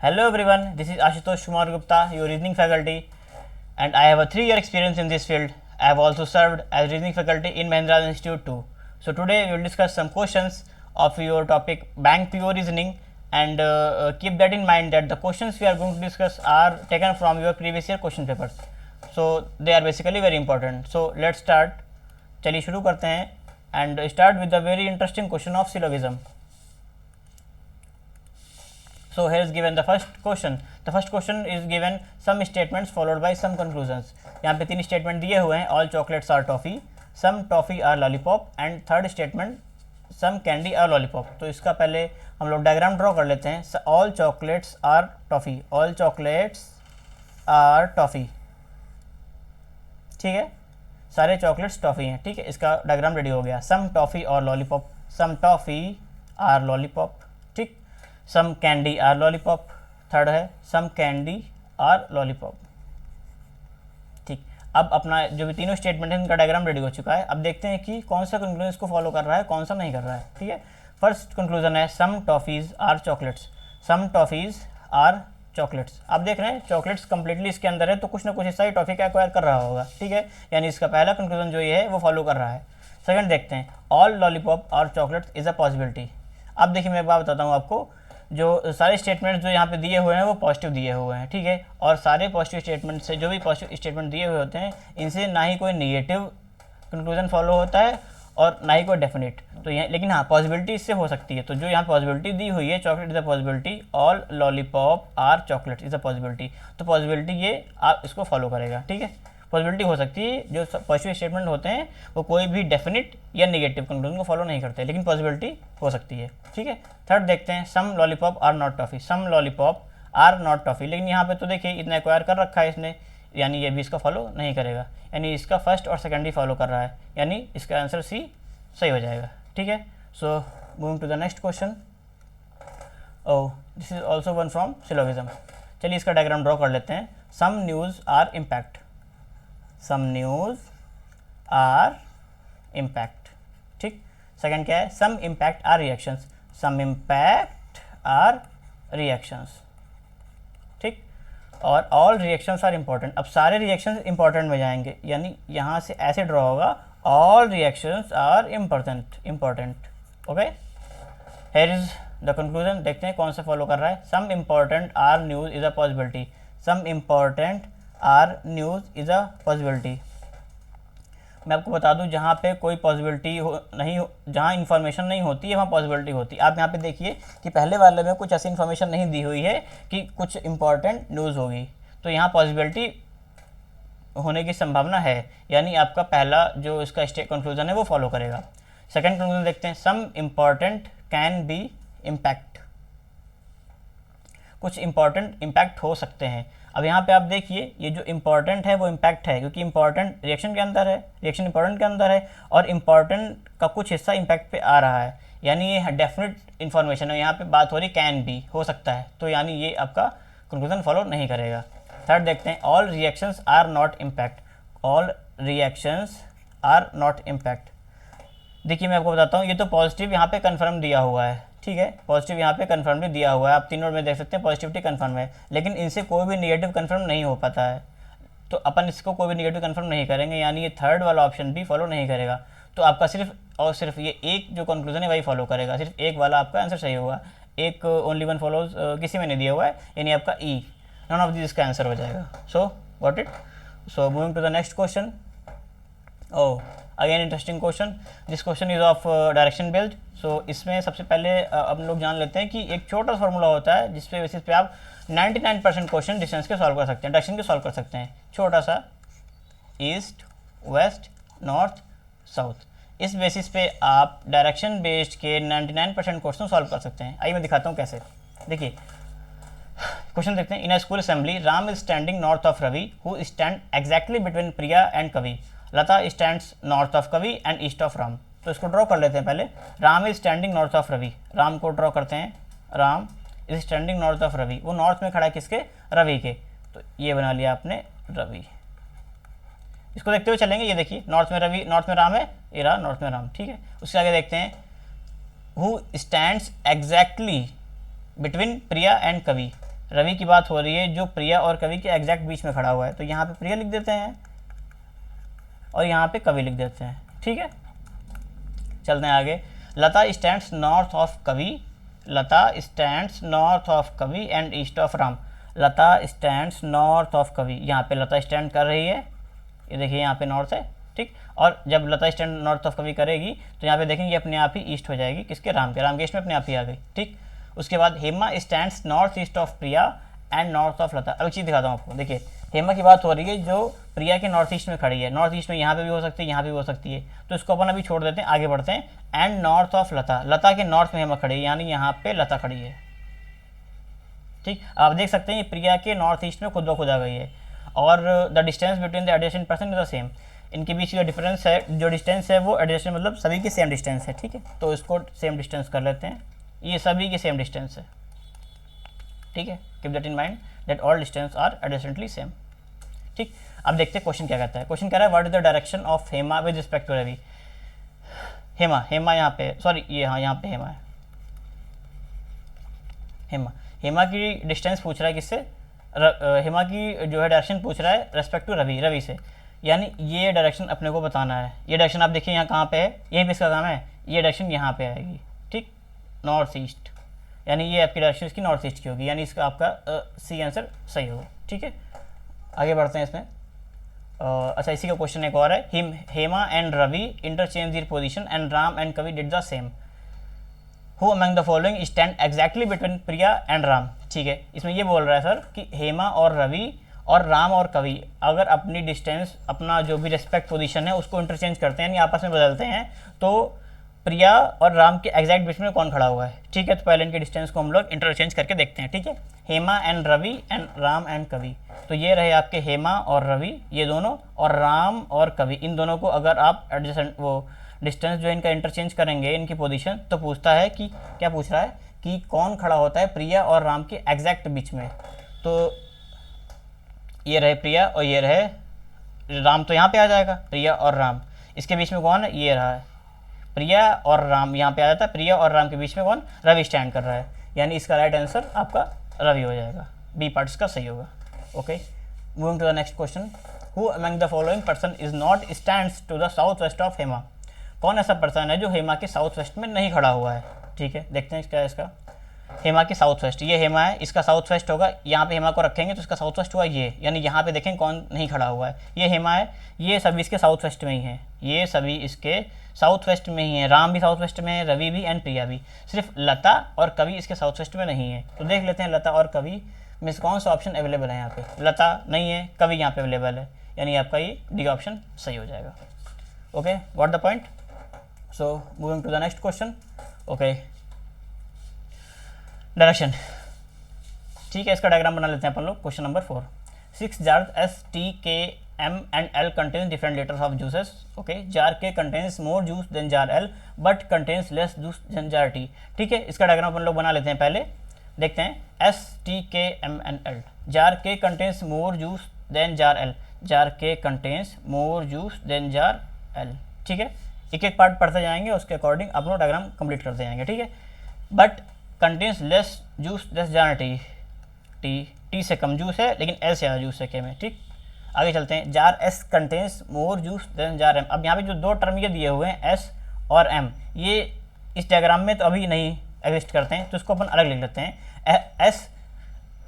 Hello everyone, this is Ashutosh Kumar Gupta, your reasoning faculty, and I have a 3-year experience in this field. I have also served as reasoning faculty in Mahindra Institute too. So today we will discuss some questions of your topic bank PO reasoning, and keep that in mind that the questions we are going to discuss are taken from your previous year question papers. So they are basically very important. So let's start. चलिए शुरू करते हैं and start with the very interesting question of syllogism. So here is given the first question. The first question is given some statements followed by some conclusions. यहाँ पे 3 statement दिए हुए हैं. All chocolates are toffee, some toffee are lollipop and third statement some candy are lollipop. तो इसका पहले हम लोग डायग्राम ड्रॉ कर लेते हैं. All chocolates are toffee, all chocolates are toffee, ठीक है, सारे चॉकलेट्स टॉफ़ी हैं, ठीक है. इसका डायग्राम रेडी हो गया. सम टॉफ़ी और lollipop, some toffee are lollipop, ठीक. Some candy are lollipop, third है सम कैंडी आर लॉलीपॉप, ठीक. अब अपना जो भी तीनों स्टेटमेंट है उनका डायग्राम रेडी हो चुका है. अब देखते हैं कि कौन सा कंक्लूजन इसको फॉलो कर रहा है, कौन सा नहीं कर रहा है, ठीक है. फर्स्ट कंक्लूजन है some toffees are chocolates, some toffees are chocolates. आप देख रहे हैं चॉकलेट्स कंप्लीटली इसके अंदर है, तो कुछ ना कुछ हिस्सा ही टॉफ़ी का एक्वायर कर रहा होगा, ठीक है. यानी इसका पहला कंक्लूजन जो ये है वो फॉलो कर रहा है. सेकंड देखते हैं ऑल लॉलीपॉप और चॉकलेट्स इज़ अ पॉसिबिलिटी. अब देखिए मैं एक बात बताता हूँ आपको, जो सारे स्टेटमेंट्स जो यहाँ पे दिए हुए हैं वो पॉजिटिव दिए हुए हैं, ठीक है. और सारे पॉजिटिव स्टेटमेंट से, जो भी पॉजिटिव स्टेटमेंट दिए हुए होते हैं, इनसे ना ही कोई नेगेटिव कंक्लूजन फॉलो होता है और ना ही कोई डेफिनेट. तो यहाँ लेकिन हाँ पॉसिबिलिटी इससे हो सकती है. तो जो यहाँ पॉसिबिलिटी दी हुई है, chocolate is a possibility, all lollipop are chocolate is a possibility, तो पॉसिबिलिटी ये आप इसको फॉलो करेगा, ठीक है. पॉसिबिलिटी हो सकती है. जो पॉजिटिव स्टेटमेंट होते हैं वो कोई भी डेफिनेट या नेगेटिव कंक्लूजन को फॉलो नहीं करते, लेकिन पॉसिबिलिटी हो सकती है, ठीक है. थर्ड देखते हैं some lollipop are not toffee, some lollipop are not toffee. लेकिन यहाँ पे तो देखिए इतना एक्वायर कर रखा है इसने, यानी ये भी इसका फॉलो नहीं करेगा. यानी इसका फर्स्ट और सेकंड ही फॉलो कर रहा है, यानी इसका आंसर सी सही हो जाएगा, ठीक है. So moving to the next question. Oh, this is also one from syllogism. चलिए इसका डायग्राम ड्रॉ कर लेते हैं. Some news are impact, some news are impact, ठीक. सेकंड क्या है, some impact are reactions, some impact are reactions, ठीक. और ऑल रिएक्शंस आर इम्पॉर्टेंट. अब सारे रिएक्शंस इंपॉर्टेंट में जाएंगे, यानी यहाँ से ऐसे ड्रॉ होगा all reactions are important, okay. Here is the conclusion. देखते हैं कौन सा फॉलो कर रहा है. Some important are news is a possibility, some important are news is a possibility. मैं आपको बता दूं जहाँ पे कोई पॉसिबिलिटी नहीं हो, जहाँ इन्फॉर्मेशन नहीं होती है वहाँ पॉसिबिलिटी होती है. आप यहाँ पे देखिए कि पहले वाले में कुछ ऐसी इन्फॉर्मेशन नहीं दी हुई है कि कुछ इंपॉर्टेंट न्यूज़ होगी, तो यहाँ पॉसिबिलिटी होने की संभावना है, यानी आपका पहला जो इसका कंक्लूजन है वो फॉलो करेगा. सेकंड कंक्लूजन देखते हैं some important can be impact, कुछ इंपॉर्टेंट इम्पैक्ट हो सकते हैं. अब यहाँ पे आप देखिए ये जो इम्पॉर्टेंट है वो इम्पैक्ट है, क्योंकि इम्पॉर्टेंट रिएक्शन के अंदर है, रिएक्शन इंपॉर्टेंट के अंदर है, और इम्पॉर्टेंट का कुछ हिस्सा इम्पैक्ट पे आ रहा है, यानी ये डेफिनेट इन्फॉर्मेशन है. यहाँ पे बात हो रही कैन बी, हो सकता है, तो यानी ये आपका कंक्लूजन फॉलो नहीं करेगा. थर्ड देखते हैं all reactions are not impact, all reactions are not impact. देखिए मैं आपको बताता हूँ, ये तो पॉजिटिव यहाँ पे कन्फर्म दिया हुआ है, ठीक है. पॉजिटिव यहाँ पे कन्फर्म भी दिया हुआ है, आप तीनों में देख सकते हैं पॉजिटिविटी कन्फर्म है, लेकिन इनसे कोई भी नेगेटिव कन्फर्म नहीं हो पाता है, तो अपन इसको कोई भी नेगेटिव कन्फर्म नहीं करेंगे, यानी ये थर्ड वाला ऑप्शन भी फॉलो नहीं करेगा. तो आपका सिर्फ और सिर्फ ये एक जो कंक्लूजन है वही फॉलो करेगा, सिर्फ एक वाला आपका आंसर सही होगा. एक ओनली वन फॉलोज किसी में नहीं दिया हुआ है, यानी आपका ई, नॉन ऑफ दिस का आंसर हो जाएगा. So got it. So moving to the next question. Oh, again interesting question. This question is of direction based. So इसमें सबसे पहले हम लोग जान लेते हैं कि एक छोटा फार्मूला होता है जिसपे बेसिस पे आप 99% क्वेश्चन डिस्टेंस के सॉल्व कर सकते हैं, डायरेक्शन के सॉल्व कर सकते हैं. छोटा सा ईस्ट वेस्ट नॉर्थ साउथ, इस बेसिस पे आप डायरेक्शन बेस्ड के 99% क्वेश्चन सॉल्व कर सकते हैं. आइए मैं दिखाता हूँ कैसे. देखिए क्वेश्चन देखते हैं. In a school assembly Ram is standing north of Ravi who stand exactly between Priya and Kavi. Lata stands north of Kavi and east of Ram. तो इसको ड्रॉ कर लेते हैं पहले. Ram is standing north of Ravi, Ram को ड्रॉ करते हैं. Ram is standing north of Ravi, वो नॉर्थ में खड़ा है किसके, रवि के. तो ये बना लिया आपने रवि. इसको देखते हुए चलेंगे. ये देखिए नॉर्थ में रवि, नॉर्थ में राम है, ये रहा नॉर्थ में राम, ठीक है. उसके आगे देखते हैं who stands exactly between Priya and कवि. रवि की बात हो रही है जो प्रिया और कवि के एग्जैक्ट बीच में खड़ा हुआ है, तो यहाँ पे प्रिया लिख देते हैं और यहाँ पे कवि लिख देते हैं, ठीक है। चलते हैं आगे। लता स्टैंड्स नॉर्थ ऑफ कवि, Lata stands north of Kavi and east of Ram. Lata stands north of कवि, यहाँ पे लता स्टैंड कर रही है, ये देखिए यहाँ पे नॉर्थ है, ठीक। और जब लता स्टैंड नॉर्थ ऑफ कवि करेगी तो यहाँ पे देखेंगे अपने आप ही ईस्ट हो जाएगी, किसके, राम के ईस्ट में अपने आप ही आ गई, ठीक। उसके बाद Hema stands north east of Priya and north of Lata. अब एक चीज़ दिखाता हूँ आपको, देखिए हेमा की बात हो रही है जो प्रिया के नॉर्थ ईस्ट में खड़ी है, नॉर्थ ईस्ट में यहाँ पे भी हो सकती है, यहाँ पे भी हो सकती है, तो इसको अपन अभी छोड़ देते हैं, आगे बढ़ते हैं। एंड नॉर्थ ऑफ लता, लता के नॉर्थ में हेमा खड़ी है, यानी यहाँ पे लता खड़ी है, ठीक। आप देख सकते हैं प्रिया के नॉर्थ ईस्ट में खुद ब खुद आ गई है। और the distance between the adjacent person is the same, इनके बीच का डिफरेंस है, जो डिस्टेंस है वो एडजेसेंट मतलब सभी की सेम डिस्टेंस है, ठीक है। तो इसको सेम डिस्टेंस कर लेते हैं, ये सभी की सेम डिस्टेंस है, ठीक है। Keep that in mind that all distance are adjacently same, ठीक। अब देखते हैं क्वेश्चन क्या कहता है। क्वेश्चन कह रहा है what is the direction of Hema with respect to Ravi. Hema यहाँ पे, सॉरी ये, हाँ यहाँ पे हेमा है, हेमा की डिस्टेंस पूछ रहा है किससे, हेमा की जो है डायरेक्शन पूछ रहा है रेस्पेक्ट टू रवि से, यानी ये डायरेक्शन अपने को बताना है। ये डायरेक्शन आप देखिए यहाँ कहाँ पे है, यहीं पे इसका काम है, ये डायरेक्शन यहाँ पे आएगी, ठीक, नॉर्थ ईस्ट, यानी ये आपकी डायरेक्शन इसकी नॉर्थ ईस्ट की होगी, यानी इसका आपका सी आंसर सही होगा, ठीक है। आगे बढ़ते हैं इसमें। अच्छा इसी का क्वेश्चन एक और है, Hema and Ravi interchange their position and Ram and Kavi did the same, who among the following stand exactly between Priya and Ram, ठीक है। इसमें ये बोल रहा है सर कि हेमा और रवि और राम और कवि अगर अपनी डिस्टेंस, अपना जो भी रेस्पेक्ट पोजीशन है उसको इंटरचेंज करते हैं, यानी आपस में बदलते हैं, तो प्रिया और राम के एग्जैक्ट बीच में कौन खड़ा हुआ है, ठीक है। तो पहले इनके डिस्टेंस को हम लोग इंटरचेंज करके देखते हैं, ठीक है। Hema and Ravi and Ram and Kavi, तो ये रहे आपके हेमा और रवि ये दोनों, और राम और कवि, इन दोनों को अगर आप एडजेसेंट वो डिस्टेंस जो इनका इंटरचेंज करेंगे इनकी पोजीशन, तो पूछता है कि क्या पूछ रहा है कि कौन खड़ा होता है प्रिया और राम के एग्जैक्ट बीच में। तो ये रहे प्रिया और ये रहे राम, तो यहाँ पे आ जाएगा प्रिया और राम, इसके बीच में कौन है, ये रहा है प्रिया और राम, यहाँ पे आ जाता है प्रिया और राम के बीच में कौन, रवि स्टैंड कर रहा है, यानी इसका राइट आंसर आपका रवि हो जाएगा, बी पार्ट इसका सही होगा, okay. Moving to the next question, who among the following person is not stands to the south west of Hema. कौन ऐसा पर्सन है जो हेमा के साउथ वेस्ट में नहीं खड़ा हुआ है, ठीक है। देखते हैं क्या है इसका, हेमा के साउथ वेस्ट, ये हेमा है, इसका साउथ वेस्ट होगा, यहाँ पे हेमा को रखेंगे तो इसका साउथ वेस्ट हुआ ये, यानी यहाँ पे देखें कौन नहीं खड़ा हुआ है, ये हेमा है, ये सभी इसके साउथ वेस्ट में ही है, ये सभी इसके साउथ वेस्ट में ही है, राम भी साउथ वेस्ट में है, रवि भी एंड प्रिया भी, सिर्फ लता और कवि इसके साउथ वेस्ट में नहीं है। तो देख लेते हैं लता और कवि में से कौन सा ऑप्शन अवेलेबल है, यहाँ पे लता नहीं है, कवि यहाँ पे अवेलेबल है, यानी आपका ये डी ऑप्शन सही हो जाएगा, okay, what the point. So moving to the next question, okay, direction, ठीक है। इसका डायग्राम बना लेते हैं अपन लोग। Question number 4, 6 jars S, T, K, M and L contains different liters of juices. Okay, jar K contains more juice than jar L but contains less juice than jar T. ठीक है, इसका diagram अपन लोग बना लेते हैं। पहले देखते हैं S, T, K, M and L. jar K contains more juice than jar L. jar K contains more juice than jar L. ठीक है, एक एक पार्ट पढ़ते जाएंगे, उसके अकॉर्डिंग अपना डायग्राम कंप्लीट करते जाएंगे, ठीक है। But contains less juice than jar T, T से कम जूस है लेकिन एल से ज़्यादा जूस है के में, ठीक। आगे चलते हैं, jar S contains more juice than jar M. अब यहाँ पे जो दो टर्म ये दिए हुए हैं एस और एम, ये इस डायग्राम में तो अभी नहीं एग्जिस्ट करते हैं, तो इसको अपन अलग लिख लेते हैं। S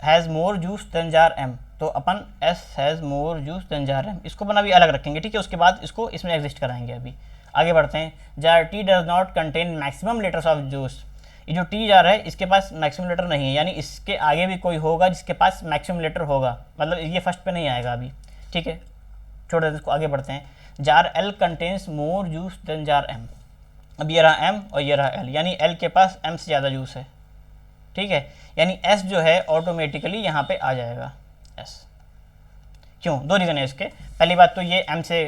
has more juice than jar M, तो अपन S has more juice than jar M, इसको अपन अभी अलग रखेंगे, ठीक है। उसके बाद इसको इसमें एग्जिस्ट कराएंगे। अभी आगे बढ़ते हैं, jar T does not contain maximum litres of juice. ये जो टी जार है इसके पास मैक्सिमम लीटर नहीं है, यानी इसके आगे भी कोई होगा जिसके पास मैक्सिमम लीटर होगा, मतलब ये फर्स्ट पे नहीं आएगा अभी, ठीक है, छोड़ देते इसको। आगे बढ़ते हैं, jar L contains more juice than jar M. अब ये रहा एम और ये रहा एल, यानी एल के पास एम से ज़्यादा जूस है, ठीक है, यानी एस जो है ऑटोमेटिकली यहाँ पे आ जाएगा एस। क्यों, दो रीज़न है इसके। पहली बात तो ये एम से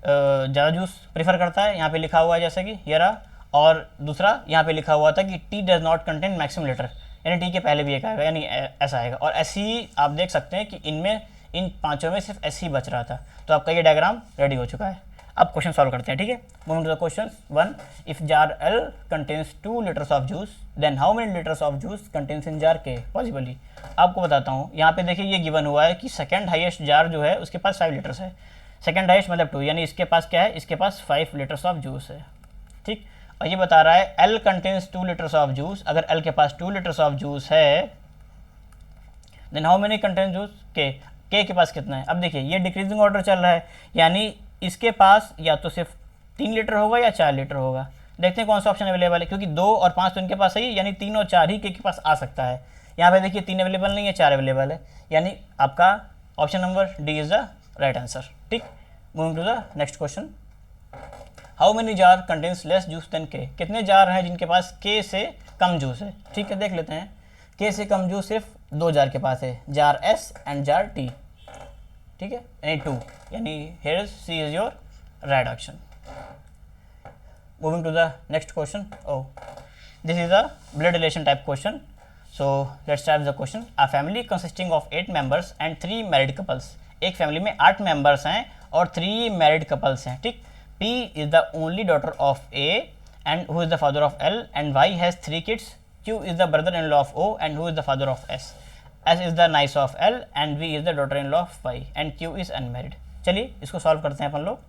ज़्यादा जूस प्रीफर करता है, यहाँ पे लिखा हुआ है जैसे कि ये रहा, और दूसरा यहाँ पे लिखा हुआ था कि T does not contain maximum litre, यानी टी के पहले भी एक आएगा, यानी ऐसा आएगा। और ऐसे ही आप देख सकते हैं कि इनमें इन पांचों में सिर्फ ऐसे ही बच रहा था, तो आपका ये डायग्राम रेडी हो चुका है। अब क्वेश्चन सॉल्व करते हैं, ठीक है। Moving to the question 1, if jar L contains 2 litres of juice then how many litres of juice contains in jar K possibly. आपको बताता हूँ, यहाँ पे देखिए ये गिवन हुआ है कि सेकंड हाईएस्ट जार जो है उसके पास 5 लीटर्स है, सेकंड हाईएस्ट मतलब 2, यानी इसके पास क्या है, इसके पास 5 लीटर्स ऑफ जूस है, ठीक। और ये बता रहा है L contains 2 litres of juice, अगर L के पास 2 लीटर्स ऑफ जूस है then how many contain juice, K के पास कितना है। अब देखिए ये डिक्रीजिंग ऑर्डर चल रहा है, यानी इसके पास या तो सिर्फ 3 लीटर होगा या 4 लीटर होगा। देखते हैं कौन सा ऑप्शन अवेलेबल है, क्योंकि 2 और 5 तो इनके पास है, यानी 3 और 4 ही के पास आ सकता है। यहाँ पे देखिए 3 अवेलेबल नहीं है, 4 अवेलेबल है, यानी आपका option number D is the right answer, ठीक। Moving to the next question, how many jar contains less juice than K, कितने जार हैं जिनके पास के से कम जूस है, ठीक है। देख लेते हैं, के से कम जूस सिर्फ 2 जार के पास है, jar S and jar T, ठीक है, यानी 2, यानी here C is your right option. Moving to the next question, oh this is a blood relation type question, so let's start the question। a family consisting of 8 members and 3 married couples, एक family में 8 members हैं और 3 married couples हैं, ठीक। P is the only daughter of A and who is the father of L, and Y has 3 kids, Q is the brother-in-law of O and who is the father of S, S is the niece of L and V is the daughter-in-law of Y and Q is unmarried। चलिए इसको solve करते हैं अपन लोग,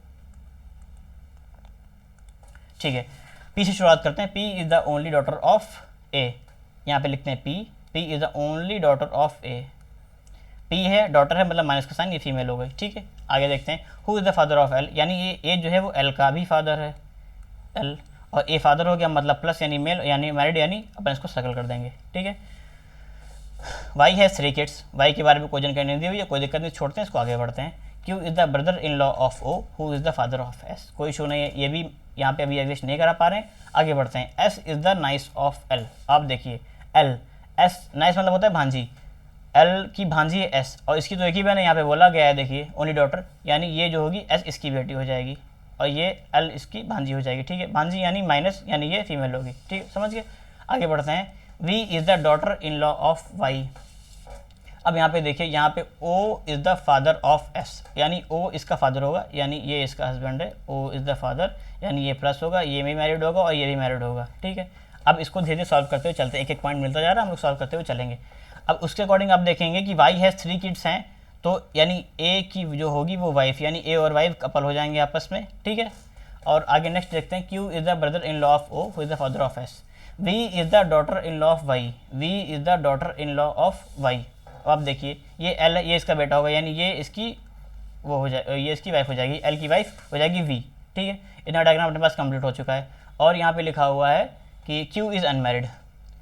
ठीक है। P से शुरुआत करते हैं, P is the only daughter of A, यहाँ पे लिखते हैं P is the only daughter of A, P है, डॉटर है मतलब माइनस का साइन, ये फीमेल हो गई, ठीक है। आगे देखते हैं, who is the father of L, यानी ये A जो है वो L का भी फादर है, L, और A फादर हो गया मतलब प्लस यानी मेल यानी मैरिड, यानी अपन इसको सर्कल कर देंगे, ठीक है। Y हैज़ 3 किड्स, Y के बारे में कोई जानकारी नहीं दी हुई है, कोई दिक्कत नहीं, छोड़ते हैं इसको, आगे बढ़ते हैं। Q is the brother in law of O, who is the father of S, कोई इशू नहीं है, ये भी यहाँ पे अभी एग्जिस्ट नहीं करा पा रहे हैं, आगे बढ़ते हैं। S is the nice of L, आप देखिए L, S नाइस मतलब होता है भांजी, L की भांजी है S, और इसकी तो एक ही बहन है, यहाँ पे बोला गया है, देखिए ओनली डॉटर, यानी ये जो होगी S इसकी बेटी हो जाएगी और ये L इसकी भांजी हो जाएगी, ठीक है। भांजी यानी माइनस, यानी ये फीमेल होगी, ठीक है, समझ गए। आगे बढ़ते हैं, V is the daughter in law of Y, अब यहाँ पे देखिए, यहाँ पे O is the father of S, यानी O इसका फादर होगा, यानी ये इसका हस्बैंड है, O इज़ द फादर, यानी ये प्लस होगा, ये भी मैरिड होगा और ये भी मैरिड होगा, ठीक है। अब इसको धीरे धीरे सॉल्व करते हुए चलते हैं, एक एक पॉइंट मिलता जा रहा है, हम लोग सॉल्व करते हुए चलेंगे। अब उसके अकॉर्डिंग आप देखेंगे कि Y हैज़ 3 किड्स हैं, तो यानी A की जो होगी वो वाइफ, यानी A और वाइफ कपल हो जाएंगे आपस में, ठीक है। और आगे नेक्स्ट देखते हैं, Q is the brother in law of O, who is the father of S, V is the daughter in law of Y, V is the daughter in law of Y। अब आप देखिए, ये L ये इसका बेटा होगा, यानी ये इसकी वो हो जाए, ये इसकी वाइफ हो जाएगी, L की वाइफ हो जाएगी V, ठीक है। इतना डायग्राम अपने पास कंप्लीट हो चुका है। और यहाँ पे लिखा हुआ है कि Q इज़ अनमैरिड,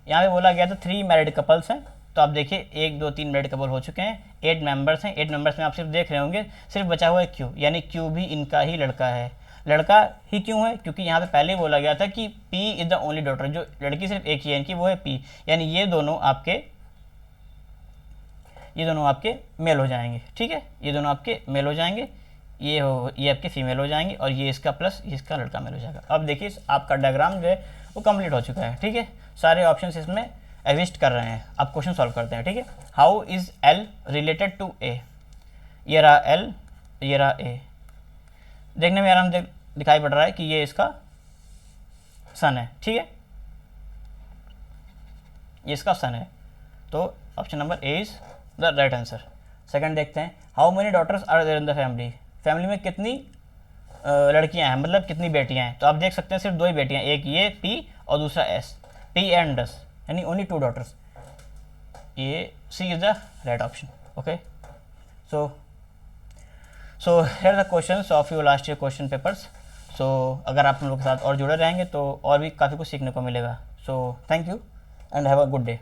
यहाँ पे बोला गया था 3 मैरिड कपल्स हैं, तो आप देखिए 1 2 3 मैरिड कपल हो चुके हैं, 8 मेंबर्स हैं, 8 मेंबर्स में आप सिर्फ देख रहे होंगे सिर्फ बचा हुआ है Q, यानी Q भी इनका ही लड़का है। लड़का ही क्यों है, क्योंकि यहाँ पे पहले बोला गया था कि P is the only daughter, जो लड़की सिर्फ एक ही है इनकी, वो है P, यानी ये दोनों आपके मेल हो जाएंगे, ठीक है, ये दोनों आपके मेल हो जाएंगे, ये आपके फीमेल हो जाएंगे और ये इसका प्लस ये इसका लड़का मेल हो जाएगा। अब देखिए आपका डायग्राम जो है वो कंप्लीट हो चुका है, ठीक है, सारे ऑप्शंस इसमें एग्जिस्ट कर रहे हैं। अब क्वेश्चन सॉल्व करते हैं, ठीक है। How is L related to A, ये रहा L, ये रहा A, देखने में आराम दिखाई पड़ रहा है कि ये इसका सन है, ठीक है, ये इसका सन है, तो option number A is the right answer. Second देखते हैं, how many daughters are there in the family, family में कितनी लड़कियां हैं, मतलब कितनी बेटियां हैं, तो आप देख सकते हैं सिर्फ 2 ही बेटियां, एक ये P और दूसरा S, P एंड S, यानी ओनली 2 डॉटर्स, ये C is the right option, okay. So here the questions of your last year question papers. सो अगर आप हम लोग के साथ और जुड़े रहेंगे तो और भी काफ़ी कुछ सीखने को मिलेगा। So thank you and have a good day.